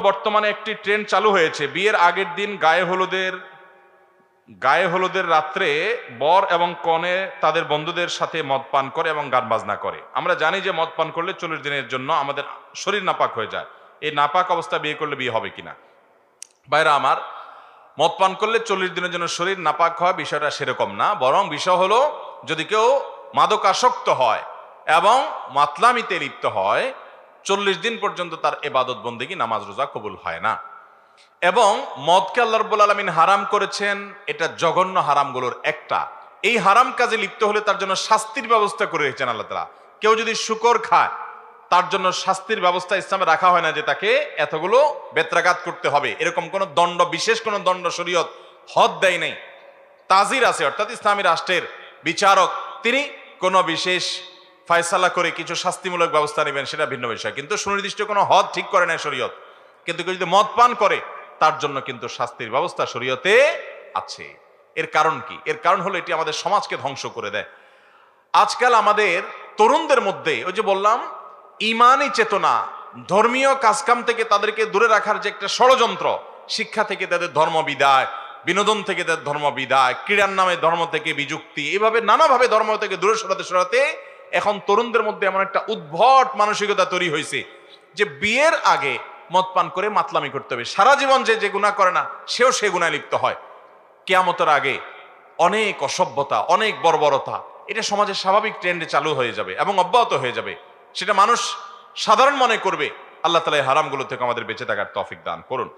বর্তমানে একটি ট্রেন্ড চালু হয়েছে, বিয়ের আগের দিন গায়ে হলুদের রাত্রে বর এবং কনে তাদের বন্ধুদের সাথে মদ পান করে এবং গান বাজনা করে। আমরা জানি যে মদ পান করলে 40 দিনের জন্য আমাদের শরীর নাপাক হয়ে যায়। এই নাপাক অবস্থা বিয়ে করলে বিয়ে হবে কিনা? ভাইরা আমার, মদ পান করলে 40 দিনের জন্য শরীর নাপাক হয় বিষয়টা সেরকম না, বরং বিষয় হলো যদি কেউ মাদকাসক্ত হয় এবং মাতলামিতে লিপ্ত হয় 40 দিন পর্যন্ত তার ইবাদত বন্দেগী নামাজ রোজা কবুল হয় না। এবং মদকে আল্লাহ রাব্বুল আলামিন হারাম করেছেন, এটা জঘন্য হারামগুলোর একটা। এই হারাম কাজে লিপ্ত হলে তার জন্য শাস্তির ব্যবস্থা করে রেখেছেন আল্লাহ তাআলা। কেউ যদি শুকর খায় তার জন্য শাস্তির ব্যবস্থা ইসলামে রাখা হয় না যে তাকে এতগুলো বেত্রাঘাত করতে হবে, এরকম কোন দণ্ড, বিশেষ কোন দণ্ড শরীয়ত হদ দেয় নাই। তাজির আছে, অর্থাৎ ইসলামী রাষ্ট্রের বিচারক তিনি কোন বিশেষ ফয়সালা করে কিছু শাস্তিমূলক ব্যবস্থা নেবেন, সেটা ভিন্ন বিষয়, কিন্তু সুনির্দিষ্ট কোনো হদ ঠিক করে নাই শরীয়ত। কিন্তু কেউ যদি মদ পান করে তার জন্য কিন্তু শাস্তির ব্যবস্থা শরীয়তে আছে। এর কারণ কি? এর কারণ হলো এটি আমাদের সমাজকে ধ্বংস করে দেয়। আজকাল আমাদের তরুণদের মধ্যে ওই যে বললাম ইমানি চেতনা, ধর্মীয় কাজকাম থেকে তাদেরকে দূরে রাখার যে একটা ষড়যন্ত্র, শিক্ষা থেকে তাদের ধর্ম বিদায়, বিনোদন থেকে তাদের ধর্ম বিদায়, ক্রীড়ার নামে ধর্ম থেকে বিযুক্তি, এইভাবে নানাভাবে ধর্ম থেকে দূরে সরাতে সরাতে এখন তরুণদের মধ্যে এমন একটা উদ্ভট মানসিকতা তৈরি হয়েছে যে বিয়ের আগে মদ পান করে মাতলামি করতে হবে। সারা জীবন যে গুনাহ করে না সেও সে গুনায় লিপ্ত হয়। কিয়ামতের আগে অনেক অসভ্যতা, অনেক বর্বরতা, এটা সমাজের স্বাভাবিক ট্রেন্ডে চালু হয়ে যাবে এবং অব্যাহত হয়ে যাবে। সেটা মানুষ সাধারণ মনে করবে। আল্লাহ তাআলা এই হারামগুলো থেকে আমাদের বেঁচে থাকার তৌফিক দান করুন।